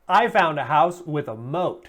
I found a house with a moat.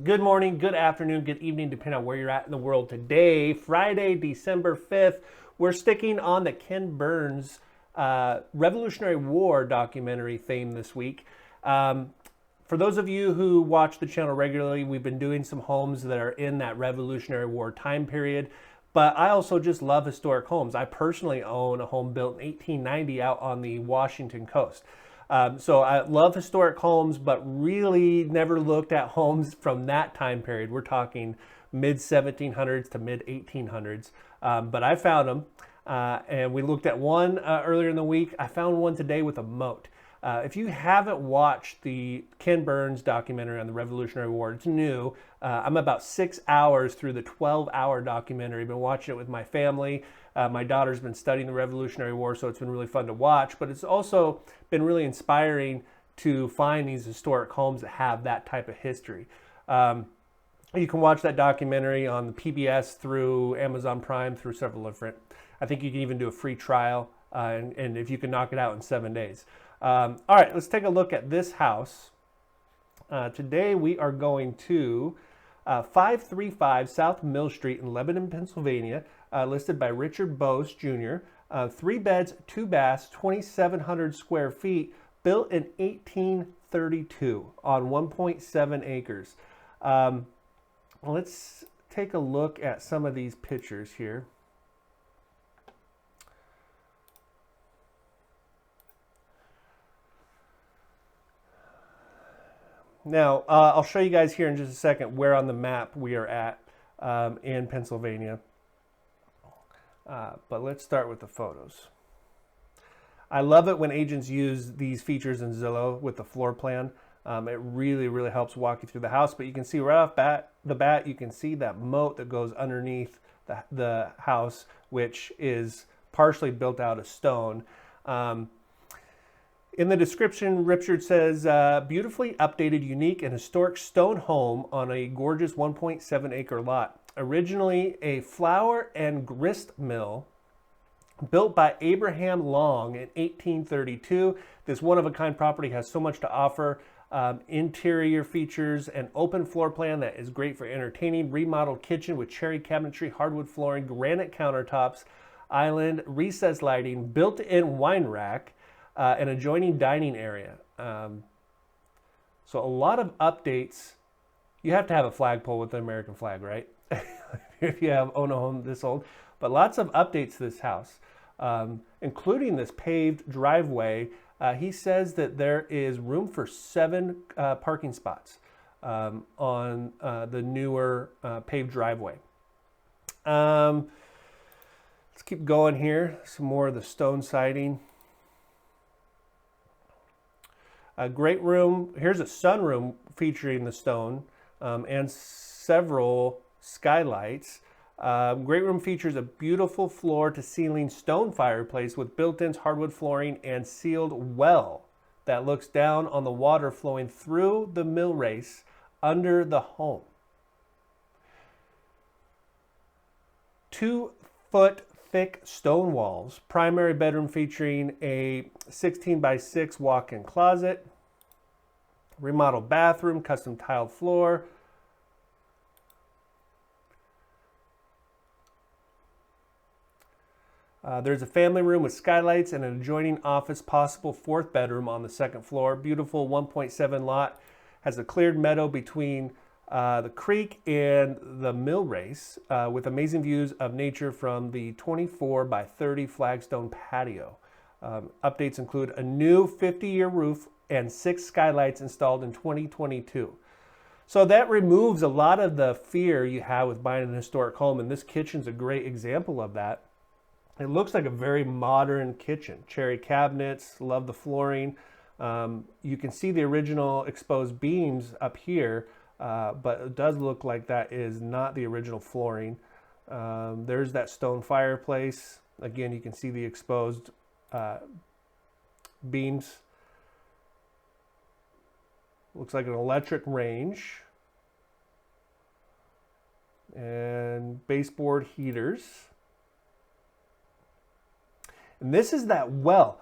Good morning, good afternoon, good evening, depending on where you're at in the world today. Friday, December 5th, we're sticking on the Ken Burns Revolutionary War documentary theme this week. For those of you who watch the channel regularly, we've been doing some homes that are in that Revolutionary War time period. But I also just love historic homes. I personally own a home built in 1890 out on the Washington coast. So I love historic homes, but really never looked at homes from that time period. We're talking mid 1700s to mid 1800s. But I found them, and we looked at one earlier in the week. I found one today with a moat. If you haven't watched the Ken Burns documentary on the Revolutionary War, it's new. I'm about 6 hours through the 12-hour documentary. I've been watching it with my family. My daughter's been studying the Revolutionary War, so it's been really fun to watch. But it's also been really inspiring to find these historic homes that have that type of history. You can watch that documentary on the PBS through Amazon Prime through several different. I think you can even do a free trial, and if you can knock it out in 7 days. All right, let's take a look at this house. Today we are going to 535 South Mill Street in Lebanon, Pennsylvania, listed by Richard Bose Jr. 3 beds, 2 baths, 2,700 square feet, built in 1832 on 1.7 acres. Let's take a look at some of these pictures here. Now, I'll show you guys here in just a second where on the map we are at in Pennsylvania. But let's start with the photos. I love it when agents use these features in Zillow with the floor plan. It really helps walk you through the house. But you can see right off the bat, you can see that moat that goes underneath the house, which is partially built out of stone. In the description, Richard says, beautifully updated, unique, and historic stone home on a gorgeous 1.7 acre lot. Originally a flour and grist mill built by Abraham Long in 1832. This one-of-a-kind property has so much to offer. Interior features, an open floor plan that is great for entertaining, remodeled kitchen with cherry cabinetry, hardwood flooring, granite countertops, island, recessed lighting, built-in wine rack, an adjoining dining area. So a lot of updates. You have to have a flagpole with the American flag, right? If you own a home this old. But lots of updates to this house, including this paved driveway. He says that there is room for 7 parking spots on the newer paved driveway. Let's keep going here. Some more of the stone siding. A great room. Here's a sunroom featuring the stone and several skylights. Great room features a beautiful floor-to-ceiling stone fireplace with built-ins, hardwood flooring, and sealed well that looks down on the water flowing through the mill race under the home. 2-foot thick stone walls. Primary bedroom featuring a 16 by 6 walk-in closet. Remodeled bathroom, custom tiled floor. There's a family room with skylights and an adjoining office, possible 4th bedroom on the 2nd floor. Beautiful 1.7 lot. Has a cleared meadow between the creek and the mill race with amazing views of nature from the 24 by 30 flagstone patio. Updates include a new 50-year roof and 6 skylights installed in 2022. So that removes a lot of the fear you have with buying an historic home, and this kitchen's a great example of that. It looks like a very modern kitchen. Cherry cabinets, love the flooring. You can see the original exposed beams up here, but it does look like that is not the original flooring. There's that stone fireplace. Again, you can see the exposed beams. Looks like an electric range. And baseboard heaters. And this is that well.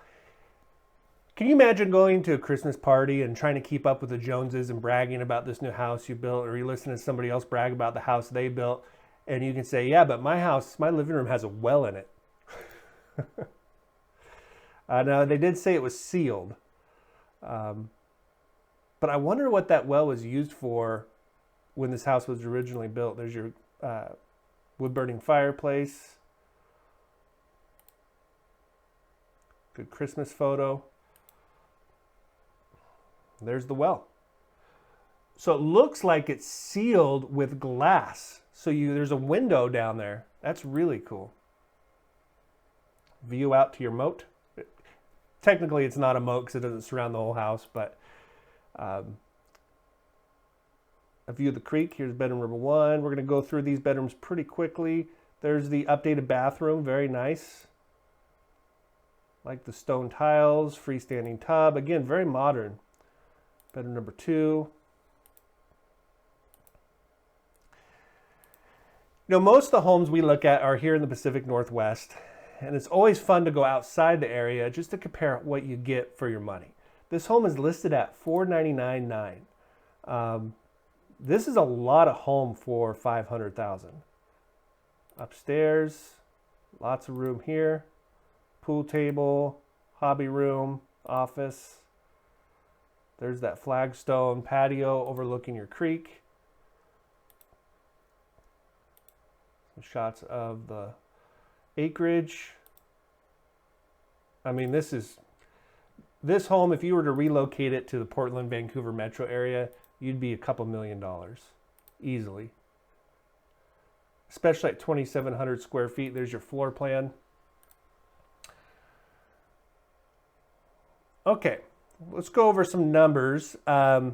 Can you imagine going to a Christmas party and trying to keep up with the Joneses and bragging about this new house you built, or you listen to somebody else brag about the house they built, and you can say, yeah, but my house, my living room has a well in it. Now, they did say it was sealed. But I wonder what that well was used for when this house was originally built. There's your wood-burning fireplace. Good Christmas photo. There's the well. So it looks like it's sealed with glass. So there's a window down there. That's really cool. View out to your moat. Technically, it's not a moat because it doesn't surround the whole house, but a view of the creek. Here's bedroom number 1. We're going to go through these bedrooms pretty quickly. There's the updated bathroom. Very nice. Like the stone tiles, freestanding tub. Again, very modern. Bedroom number 2. You know, most of the homes we look at are here in the Pacific Northwest, and it's always fun to go outside the area just to compare what you get for your money. This home is listed at $499,900. This is a lot of home for $500,000. Upstairs, lots of room here. Pool table, hobby room, office. There's that flagstone patio overlooking your creek. Some shots of the acreage. I mean, this home, if you were to relocate it to the Portland, Vancouver metro area, you'd be a couple $1 million easily. Especially at 2,700 square feet. There's your floor plan. Okay, let's go over some numbers. I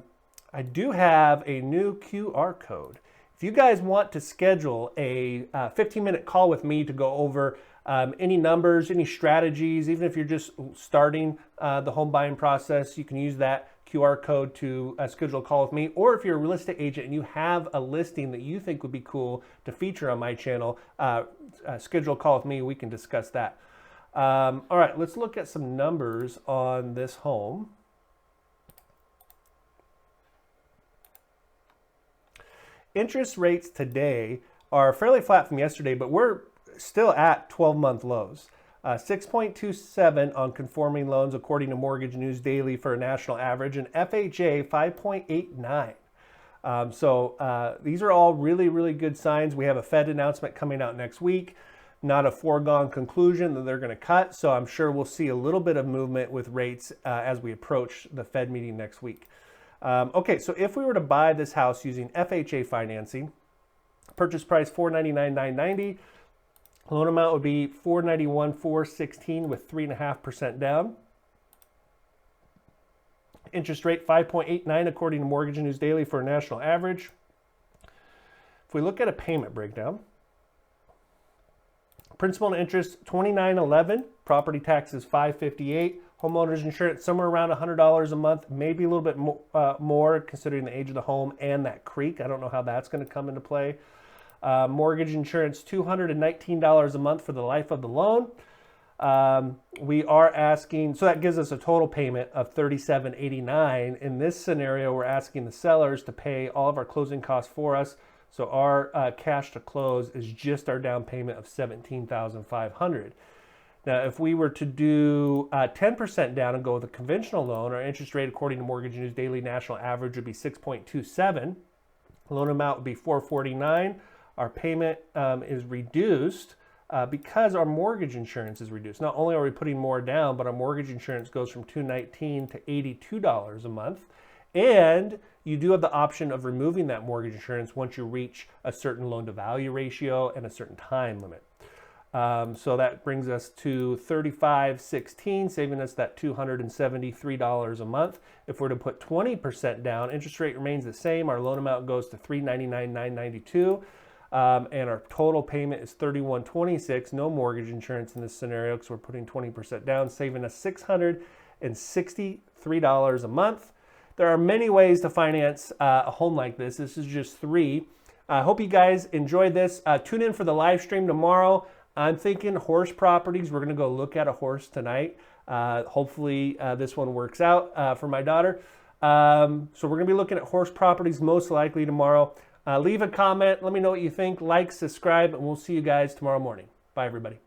do have a new QR code. If you guys want to schedule a 15-minute call with me to go over any numbers, any strategies, even if you're just starting the home buying process, you can use that QR code to schedule a call with me. Or if you're a real estate agent and you have a listing that you think would be cool to feature on my channel, schedule a call with me. We can discuss that. All right, let's look at some numbers on this home. Interest rates today are fairly flat from yesterday, but we're still at 12-month lows. 6.27 on conforming loans according to Mortgage News Daily for a national average, and FHA 5.89. So these are all really, really good signs. We have a Fed announcement coming out next week. Not a foregone conclusion that they're going to cut, so I'm sure we'll see a little bit of movement with rates as we approach the Fed meeting next week. Okay, so if we were to buy this house using FHA financing, purchase price $499,990, loan amount would be $491,416 with 3.5% down. Interest rate 5.89 according to Mortgage News Daily for a national average. If we look at a payment breakdown, principal and interest $29.11, property taxes $558, homeowners insurance somewhere around $100 a month, maybe a little bit more considering the age of the home and that creek. I don't know how that's going to come into play. Mortgage insurance $219 a month for the life of the loan. We are asking, so that gives us a total payment of $37.89. In this scenario, we're asking the sellers to pay all of our closing costs for us. So our cash to close is just our down payment of $17,500. Now, if we were to do 10% down and go with a conventional loan, our interest rate according to Mortgage News Daily national average would be 6.27. Loan amount would be $449. Our payment is reduced because our mortgage insurance is reduced. Not only are we putting more down, but our mortgage insurance goes from $219 to $82 a month. And you do have the option of removing that mortgage insurance once you reach a certain loan to value ratio and a certain time limit. So that brings us to $35.16, saving us that $273 a month. If we're to put 20% down, interest rate remains the same. Our loan amount goes to $399,992, and our total payment is $31.26. No mortgage insurance in this scenario because we're putting 20% down, saving us $663 a month. There are many ways to finance a home like this. This is just 3. I hope you guys enjoyed this. Tune in for the live stream tomorrow. I'm thinking horse properties. We're going to go look at a horse tonight. Hopefully this one works out for my daughter. So we're going to be looking at horse properties most likely tomorrow. Leave a comment. Let me know what you think. Like, subscribe, and we'll see you guys tomorrow morning. Bye, everybody.